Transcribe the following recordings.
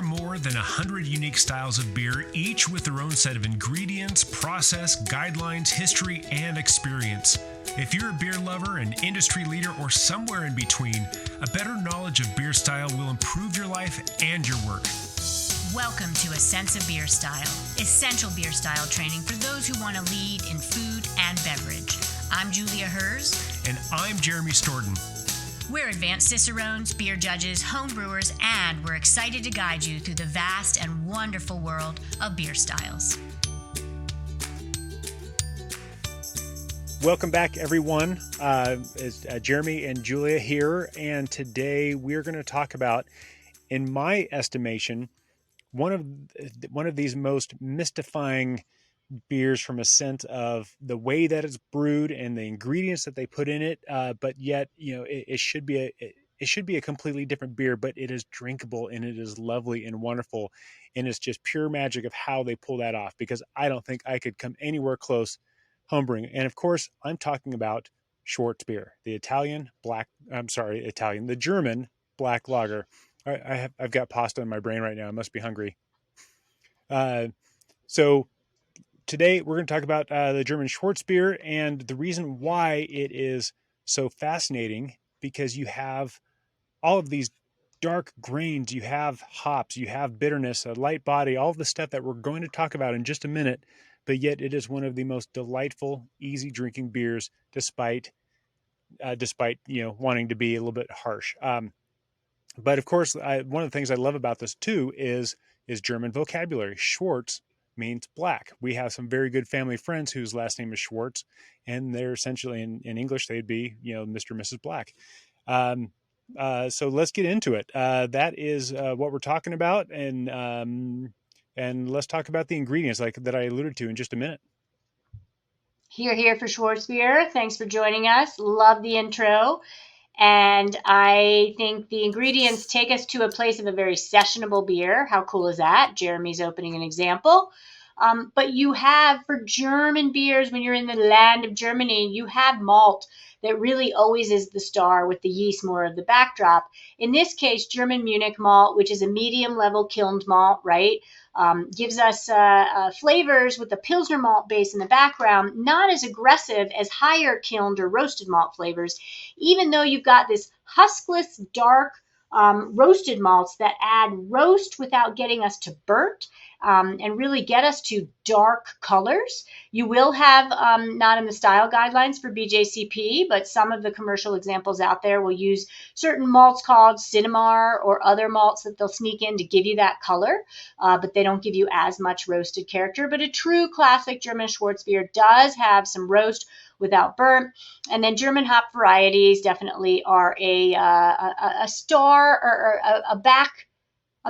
more than 100 unique styles of beer, each with their own set of ingredients, process, guidelines, history, and experience. If you're a beer lover, an industry leader, or somewhere in between, a better knowledge of beer style will improve your life and your work. Welcome to A Sense of Beer Style, essential beer style training for those who want to lead in food and beverage. I'm Julia Herz. And I'm Jeremy Storton. We're advanced Cicerones, beer judges, home brewers, and we're excited to guide you through the vast and wonderful world of beer styles. Welcome back, everyone. It's Jeremy and Julia here, and today we're going to talk about, in my estimation, one of these most mystifying beers from a sense of the way that it's brewed and the ingredients that they put in it. But yet, it should be a completely different beer, but it is drinkable and it is lovely and wonderful, and it's just pure magic of how they pull that off. Because I don't think I could come anywhere close homebrewing. And of course, I'm talking about Schwarzbier, the German black lager. I've got pasta in my brain right now. I must be hungry. So today we're going to talk about the German Schwarzbier, and the reason why it is so fascinating, because you have all of these dark grains, you have hops, you have bitterness, a light body, all of the stuff that we're going to talk about in just a minute, but yet it is one of the most delightful, easy drinking beers, despite wanting to be a little bit harsh. But of course, one of the things I love about this too is German vocabulary. Schwarz means black. We have some very good family friends whose last name is Schwartz, and they're essentially in English they'd be Mr. and Mrs. Black. So let's get into it. That is what we're talking about, and let's talk about the ingredients that I alluded to in just a minute. Here for Schwarzbier. Thanks for joining us. Love the intro. And I think the ingredients take us to a place of a very sessionable beer. How cool is that? Jeremy's opening an example. But you have, for German beers, when you're in the land of Germany, you have malt that really always is the star, with the yeast more of the backdrop. In this case, German Munich malt, which is a medium level kilned malt, right? Gives us flavors with the Pilsner malt base in the background, not as aggressive as higher kilned or roasted malt flavors, even though you've got this huskless, dark roasted malts that add roast without getting us to burnt, and really get us to dark colors. You will have, not in the style guidelines for BJCP, but some of the commercial examples out there will use certain malts called Cinnabar or other malts that they'll sneak in to give you that color, but they don't give you as much roasted character. But a true classic German Schwarzbier does have some roast without burnt. And then German hop varieties definitely are a star or a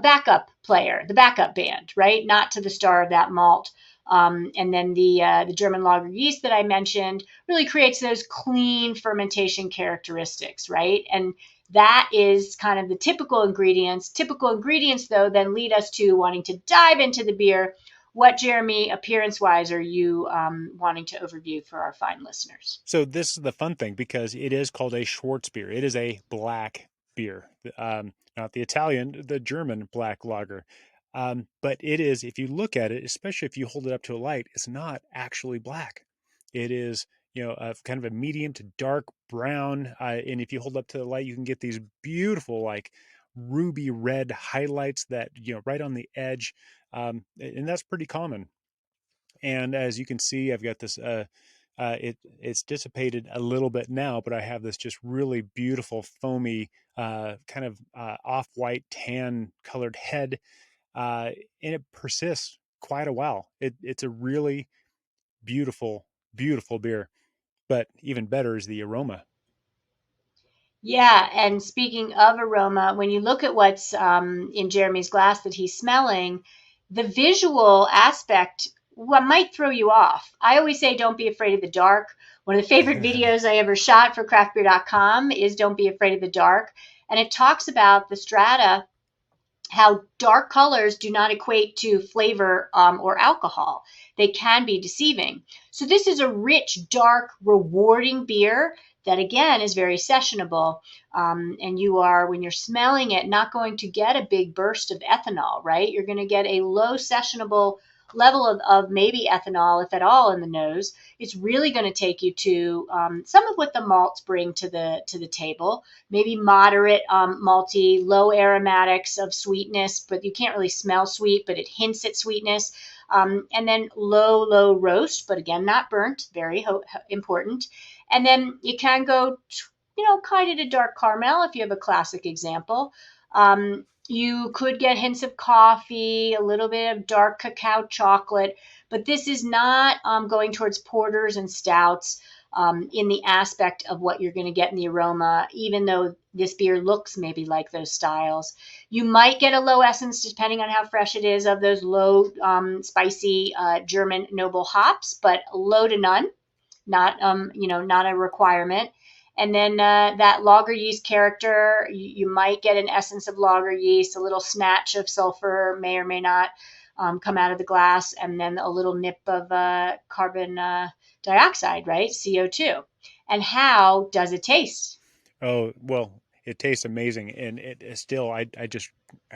backup player, the backup band, right? Not to the star of that malt. And then the German lager yeast that I mentioned really creates those clean fermentation characteristics, right? And that is kind of the typical ingredients. Typical ingredients, though, then lead us to wanting to dive into the beer. What, Jeremy, appearance-wise, are you wanting to overview for our fine listeners? So this is the fun thing, because it is called a Schwarzbier. It is a black beer, not the Italian, the German black lager. But it is, if you look at it, especially if you hold it up to a light, it's not actually black. It is, kind of a medium to dark brown. And if you hold up to the light, you can get these beautiful, ruby red highlights that, right on the edge. And that's pretty common. And as you can see, I've got this, it's dissipated a little bit now, but I have this just really beautiful foamy, kind of off-white tan colored head. And it persists quite a while. It's a really beautiful, beautiful beer, but even better is the aroma. Yeah, and speaking of aroma, when you look at what's in Jeremy's glass that he's smelling, the visual aspect might throw you off. I always say don't be afraid of the dark. One of the favorite videos I ever shot for craftbeer.com is Don't Be Afraid of the Dark. And it talks about the strata, how dark colors do not equate to flavor or alcohol. They can be deceiving. So this is a rich, dark, rewarding beer that again is very sessionable. And you are, when you're smelling it, not going to get a big burst of ethanol, right? You're going to get a low sessionable level of maybe ethanol, if at all, in the nose. It's really going to take you to some of what the malts bring to the table. Maybe moderate malty, low aromatics of sweetness, but you can't really smell sweet, but it hints at sweetness. And then low roast, but again, not burnt, very important. And then you can go, kind of to dark caramel if you have a classic example. You could get hints of coffee, a little bit of dark cacao chocolate, but this is not going towards porters and stouts in the aspect of what you're going to get in the aroma, even though this beer looks maybe like those styles. You might get a low essence, depending on how fresh it is, of those low spicy German noble hops, but low to none, not a requirement. And then that lager yeast character, you might get an essence of lager yeast, a little snatch of sulfur may or may not come out of the glass, and then a little nip of carbon dioxide, right? CO2. And how does it taste? Oh, well, it tastes amazing. And it is still, I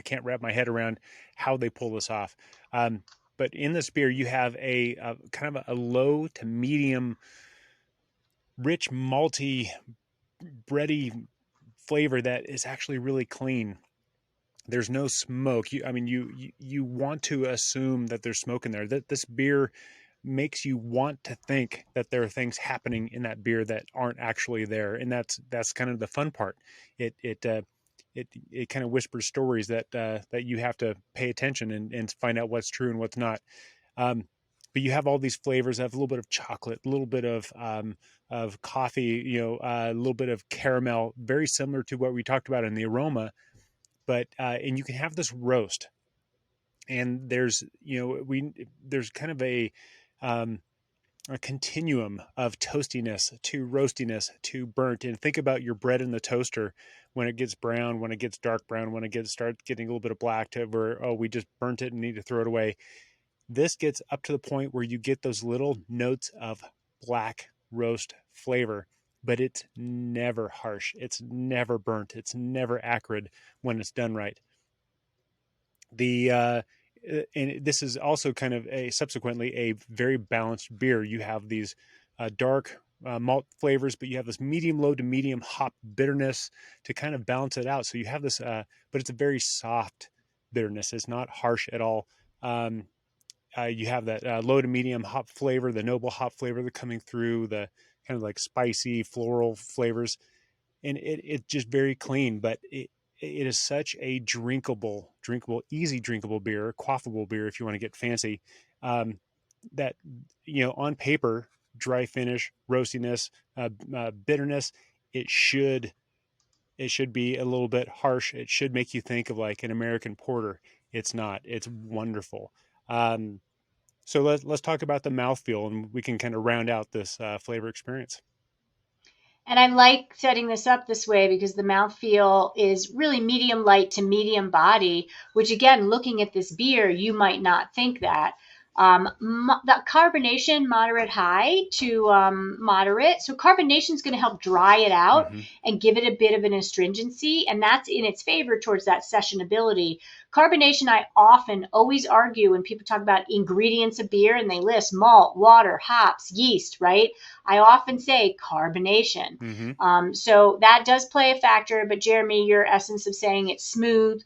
can't wrap my head around how they pull this off. But in this beer, you have a kind of a low to medium rich, malty, bready flavor that is actually really clean. There's no smoke. You want to assume that there's smoke in there. That this beer makes you want to think that there are things happening in that beer that aren't actually there, and that's kind of the fun part. It kind of whispers stories that you have to pay attention and find out what's true and what's not. But you have all these flavors. Have a little bit of chocolate, a little bit of coffee, a little bit of caramel, very similar to what we talked about in the aroma. But and you can have this roast, and there's kind of a continuum of toastiness to roastiness to burnt. And think about your bread in the toaster when it gets brown, when it gets dark brown, when it starts getting a little bit of black to where, oh, we just burnt it and need to throw it away. This gets up to the point where you get those little notes of black roast flavor, but it's never harsh. It's never burnt. It's never acrid when it's done right. And this is also kind of subsequently a very balanced beer. You have these dark malt flavors, but you have this medium low to medium hop bitterness to kind of balance it out. So you have this, but it's a very soft bitterness. It's not harsh at all. You have that low to medium hop flavor, the noble hop flavor that's coming through, the kind of like spicy floral flavors, and it's just very clean. But it is such a drinkable, easy drinkable beer, quaffable beer if you want to get fancy. That on paper, dry finish, roastiness, bitterness, it should be a little bit harsh. It should make you think of like an American porter. It's not. It's wonderful. So let's talk about the mouthfeel, and we can kind of round out this flavor experience. And I like setting this up this way because the mouthfeel is really medium light to medium body, which again, looking at this beer, you might not think that. The carbonation, moderate high to moderate. So carbonation is going to help dry it out and give it a bit of an astringency, and that's in its favor towards that sessionability. Carbonation, I often always argue when people talk about ingredients of beer and they list malt, water, hops, yeast, right? I often say carbonation. So that does play a factor, but Jeremy, your essence of saying it's smooth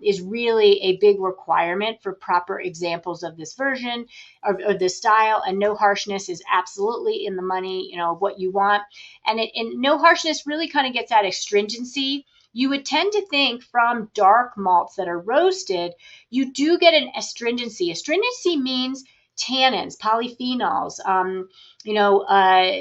is really a big requirement for proper examples of this version or this style, and no harshness is absolutely in the money, what you want. And no harshness really kind of gets that astringency. You would tend to think from dark malts that are roasted, you do get an astringency. Astringency means tannins, polyphenols,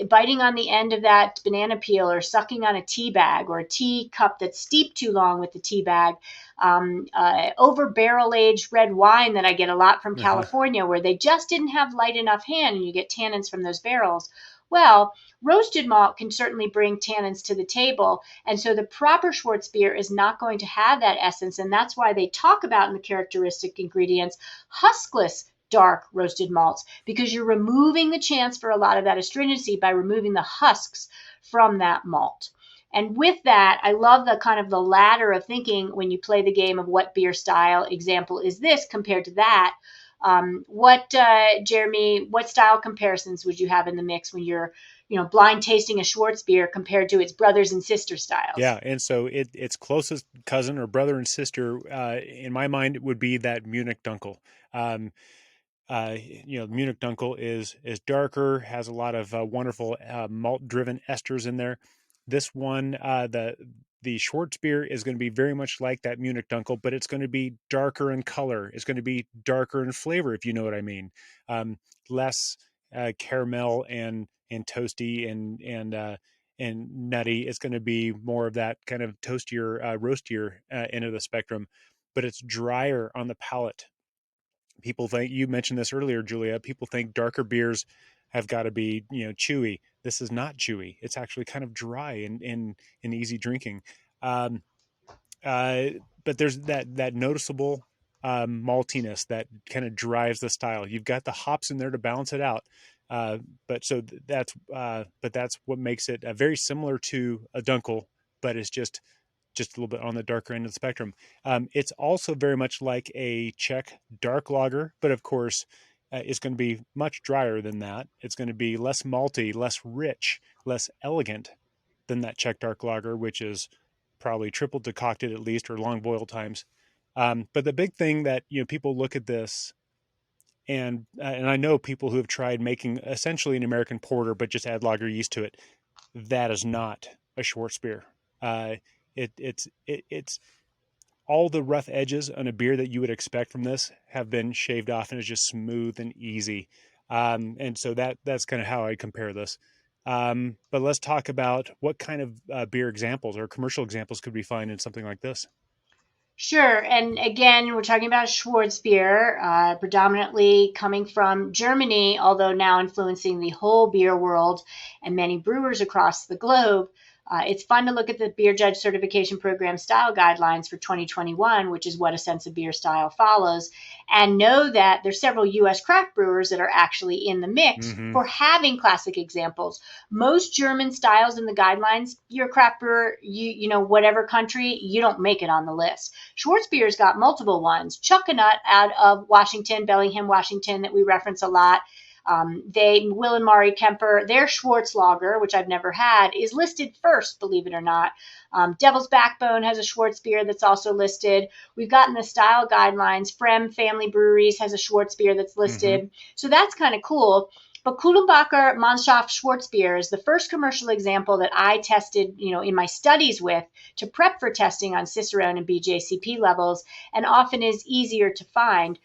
biting on the end of that banana peel or sucking on a tea bag or a tea cup that's steeped too long with the tea bag. Over barrel aged red wine that I get a lot from California where they just didn't have light enough hand and you get tannins from those barrels. Well, roasted malt can certainly bring tannins to the table. And so the proper Schwarzbier is not going to have that essence. And that's why they talk about in the characteristic ingredients, huskless dark roasted malts, because you're removing the chance for a lot of that astringency by removing the husks from that malt. And with that, I love the kind of the ladder of thinking when you play the game of what beer style example is this compared to that. Jeremy, what style comparisons would you have in the mix when you're, blind tasting a Schwarzbier compared to its brothers and sister styles? Yeah, and so its closest cousin or brother and sister, in my mind, would be that Munich Dunkel. Munich Dunkel is darker, has a lot of wonderful malt-driven esters in there. This one, the Schwarzbier is going to be very much like that Munich Dunkel, but it's going to be darker in color. It's going to be darker in flavor, if you know what I mean. Less caramel and toasty and nutty. It's going to be more of that kind of toastier, roastier end of the spectrum, but it's drier on the palate. People think, you mentioned this earlier, Julia, people think darker beers have got to be, chewy. This is not chewy. It's actually kind of dry and easy drinking. But there's that noticeable maltiness that kind of drives the style. You've got the hops in there to balance it out. That's what makes it very similar to a Dunkel, but it's just a little bit on the darker end of the spectrum. It's also very much like a Czech dark lager, but of course, it's going to be much drier than that. It's going to be less malty, less rich, less elegant than that Czech dark lager, which is probably triple decocted at least, or long boil times. But the big thing that people look at this, and I know people who have tried making essentially an American porter, but just add lager yeast to it. That is not a Schwarzbier. It's all the rough edges on a beer that you would expect from this have been shaved off, and it's just smooth and easy. And so that's kind of how I compare this. But let's talk about what kind of beer examples or commercial examples could we find in something like this? Sure. And again, we're talking about Schwarzbier, predominantly coming from Germany, although now influencing the whole beer world and many brewers across the globe. It's fun to look at the Beer Judge Certification Program style guidelines for 2021, which is what a sense of beer style follows, and know that there's several U.S. craft brewers that are actually in the mix for having classic examples. Most German styles in the guidelines, you're a craft brewer, whatever country, you don't make it on the list. Schwarzbier's got multiple ones. Chuckanut out of Washington, Bellingham, Washington, that we reference a lot. Will and Mari Kemper, their Schwarz lager, which I've never had, is listed first, believe it or not. Devil's Backbone has a Schwarzbier that's also listed. We've gotten the style guidelines. Frem Family Breweries has a Schwarzbier that's listed. So that's kind of cool. But Kulenbacher Mannschaft Schwarzbier is the first commercial example that I tested, in my studies with to prep for testing on Cicerone and BJCP levels, and often is easier to find.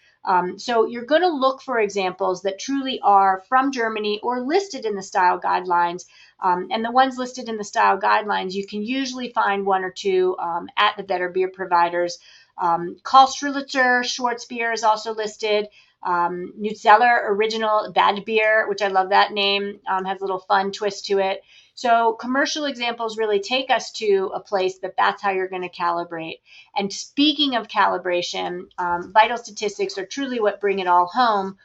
So you're going to look for examples that truly are from Germany or listed in the style guidelines. And the ones listed in the style guidelines, you can usually find one or two at the better beer providers. Karl Strulitzer Schwarzbier is also listed. Nutzeller Original Bad Beer, which I love that name, has a little fun twist to it. So commercial examples really take us to a place that's how you're going to calibrate. And speaking of calibration, vital statistics are truly what bring it all home.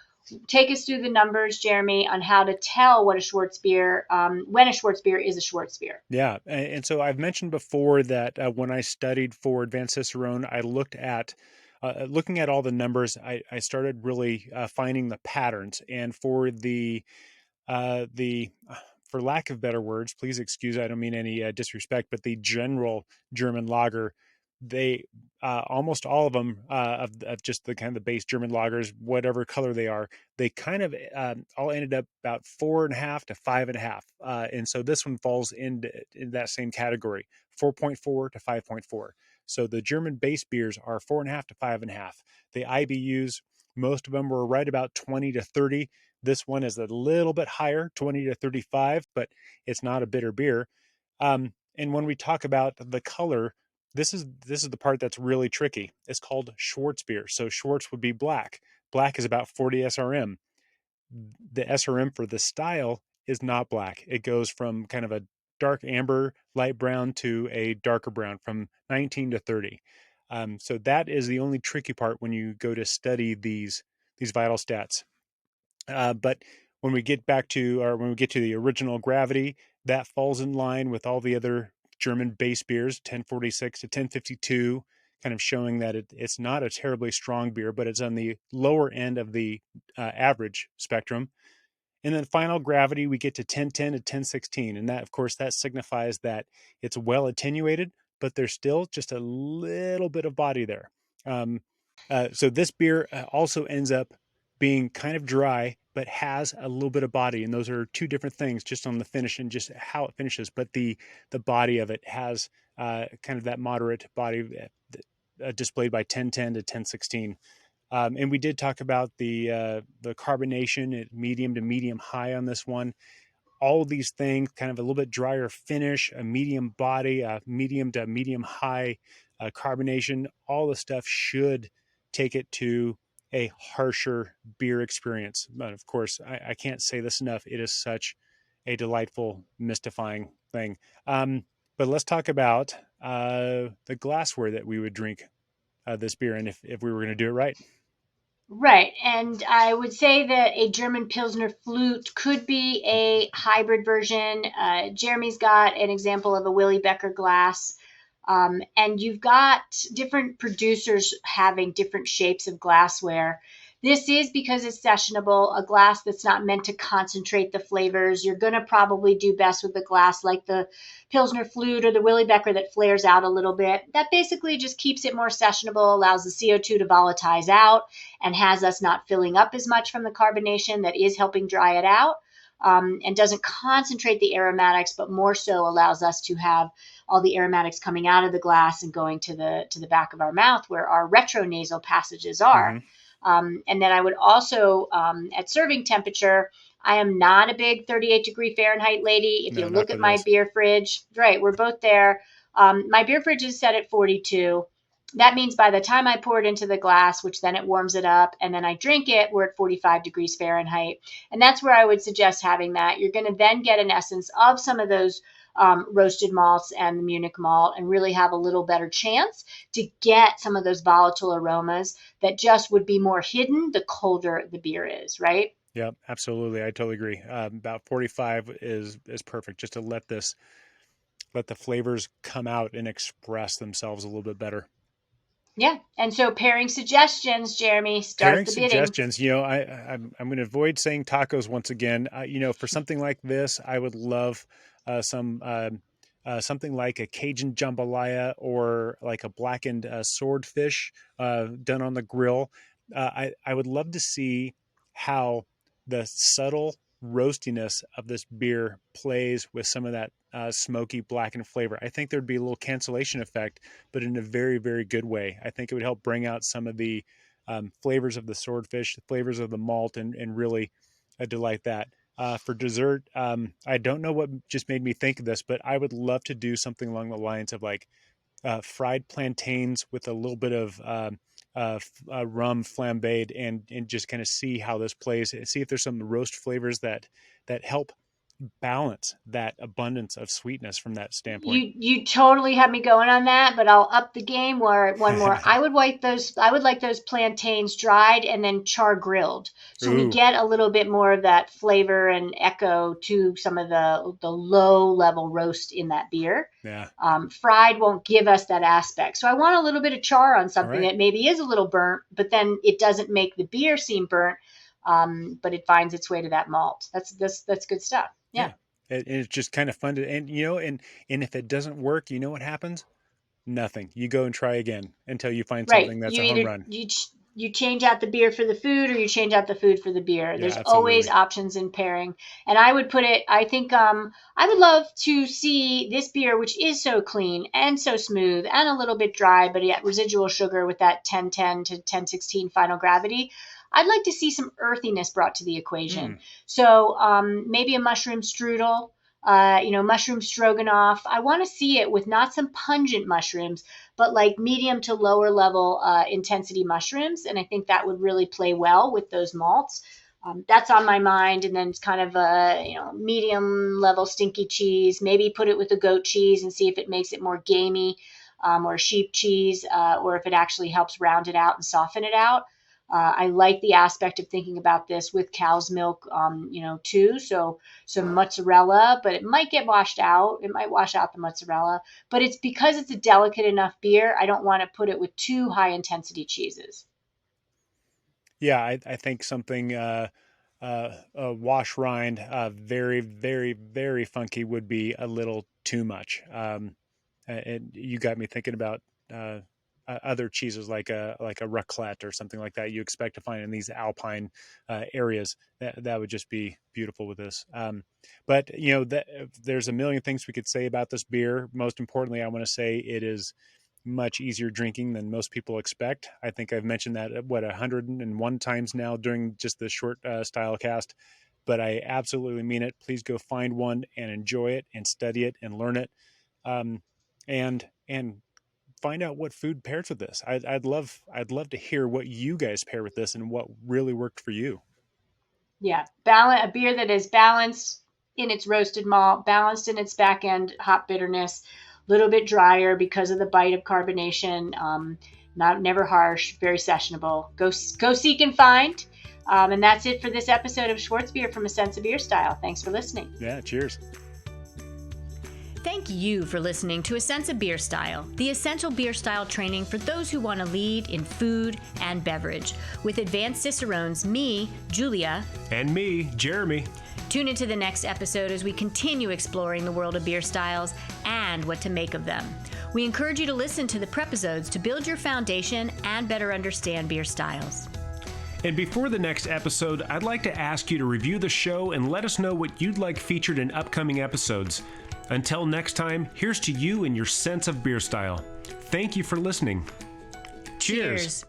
Take us through the numbers, Jeremy, on how to tell what a Schwarzbier, when a Schwarzbier is a Schwarzbier. Yeah, and so I've mentioned before that when I studied for Advanced Cicerone, I looked at looking at all the numbers. I started really finding the patterns, and for for lack of better words, please excuse, I don't mean any disrespect, but the general German lager, they almost all of them of just the kind of the base German lagers, whatever color they are, they kind of all ended up about 4.5 to 5.5, and so this one falls in that same category, 4.4 to 5.4. So the German base beers are 4.5 to 5.5. The IBUs, most of them were right about 20 to 30. This one is a little bit higher, 20 to 35, but it's not a bitter beer. And when we talk about the color, this is the part that's really tricky. It's called Schwarzbier. So Schwarz would be black. Black is about 40 SRM. The SRM for the style is not black. It goes from kind of a dark amber, light brown to a darker brown, from 19 to 30. So that is the only tricky part when you go to study these these vital stats. But when we get to the original gravity, that falls in line with all the other German base beers, 1046 to 1052, kind of showing that it's not a terribly strong beer, but it's on the lower end of the average spectrum. And then final gravity, we get to 1010 to 1016. And that, of course, that signifies that it's well attenuated, but there's still just a little bit of body there. So this beer also ends up being kind of dry, but has a little bit of body. And those are two different things just on the finish and just how it finishes. But the body of it has kind of that moderate body displayed by 1010 to 1016. And we did talk about the carbonation at medium to medium high on this one. All of these things, kind of a little bit drier finish, a medium body, a medium to medium high carbonation, all the stuff should take it to a harsher beer experience. But of course, I can't say this enough. It is such a delightful, mystifying thing. But let's talk about the glassware that we would drink this beer in if we were going to do it right. Right. And I would say that a German Pilsner Flute could be a hybrid version. Jeremy's got an example of a Willy Becker glass. And you've got different producers having different shapes of glassware. This is because it's sessionable, a glass that's not meant to concentrate the flavors. You're going to probably do best with a glass like the Pilsner Flute or the Willy Becker that flares out a little bit. That basically just keeps it more sessionable, allows the CO2 to volatilize out, and has us not filling up as much from the carbonation that is helping dry it out. And doesn't concentrate the aromatics, but more so allows us to have all the aromatics coming out of the glass and going to the back of our mouth where our retronasal passages are. Mm-hmm. And then I would also, at serving temperature, I am not a big 38-degree Fahrenheit lady. If you look at my beer fridge, right, we're both there. My beer fridge is set at 42. That means by the time I pour it into the glass, which then it warms it up, and then I drink it, we're at 45 degrees Fahrenheit. And that's where I would suggest having that. You're going to then get an essence of some of those roasted malts and the Munich malt and really have a little better chance to get some of those volatile aromas that just would be more hidden the colder the beer is, right? Yeah, absolutely. I totally agree. About 45 is perfect just to let the flavors come out and express themselves a little bit better. Yeah. And so pairing suggestions, Jeremy, start the bidding. Suggestions, I'm going to avoid saying tacos once again. For something like this, I would love something like a Cajun jambalaya or like a blackened swordfish done on the grill. I would love to see how the subtle roastiness of this beer plays with some of that smoky blackened flavor. I think there'd be a little cancellation effect, but in a very, very good way. I think it would help bring out some of the flavors of the swordfish, the flavors of the malt, and really delight that. For dessert, I don't know what just made me think of this, but I would love to do something along the lines of like fried plantains with a little bit of rum flambéed and just kind of see how this plays, see if there's some roast flavors that help balance that abundance of sweetness from that standpoint. You totally have me going on that, but I'll up the game one more. I would like those plantains dried and then char grilled. So we get a little bit more of that flavor and echo to some of the low level roast in that beer. Yeah. Fried won't give us that aspect. So I want a little bit of char on something that maybe is a little burnt, but then it doesn't make the beer seem burnt. But it finds its way to that malt. That's good stuff. Yeah. It's just kind of fun to, and if it doesn't work, you know what happens? Nothing. You go and try again until you find something that's a home run. You change out the beer for the food, or you change out the food for the beer. There's always options in pairing. And I would put it, I think, I would love to see this beer, which is so clean and so smooth and a little bit dry, but yet residual sugar with that 1010 to 1016 final gravity. I'd like to see some earthiness brought to the equation. So maybe a mushroom strudel, mushroom stroganoff. I want to see it with not some pungent mushrooms, but like medium to lower level intensity mushrooms. And I think that would really play well with those malts. That's on my mind. And then it's kind of a medium level stinky cheese. Maybe put it with a goat cheese and see if it makes it more gamey, or sheep cheese, or if it actually helps round it out and soften it out. I like the aspect of thinking about this with cow's milk, too. So some mozzarella, but it might get washed out. It might wash out the mozzarella, but it's because it's a delicate enough beer. I don't want to put it with too high intensity cheeses. Yeah, I think something a wash rind, very, very, very funky would be a little too much. And you got me thinking about other cheeses like a raclette or something like that you expect to find in these alpine areas. That would just be beautiful with this. But there's a million things we could say about this beer. Most importantly, I want to say it is much easier drinking than most people expect. I think I've mentioned that 101 times now during just this short Stylecast, but I absolutely mean it. Please go find one and enjoy it and study it and learn it, and find out what food pairs with this. I'd love to hear what you guys pair with this and what really worked for you. Yeah, a beer that is balanced in its roasted malt, balanced in its back end hop bitterness, a little bit drier because of the bite of carbonation. Never harsh, very sessionable. Go seek and find. And that's it for this episode of Schwarzbier from A Sense of Beer Style. Thanks for listening. Yeah, cheers. Thank you for listening to A Sense of Beer Style, the essential beer style training for those who want to lead in food and beverage. With advanced Cicerones, me, Julia, and me, Jeremy. Tune into the next episode as we continue exploring the world of beer styles and what to make of them. We encourage you to listen to the prepisodes to build your foundation and better understand beer styles. And before the next episode, I'd like to ask you to review the show and let us know what you'd like featured in upcoming episodes. Until next time, here's to you and your sense of beer style. Thank you for listening. Cheers.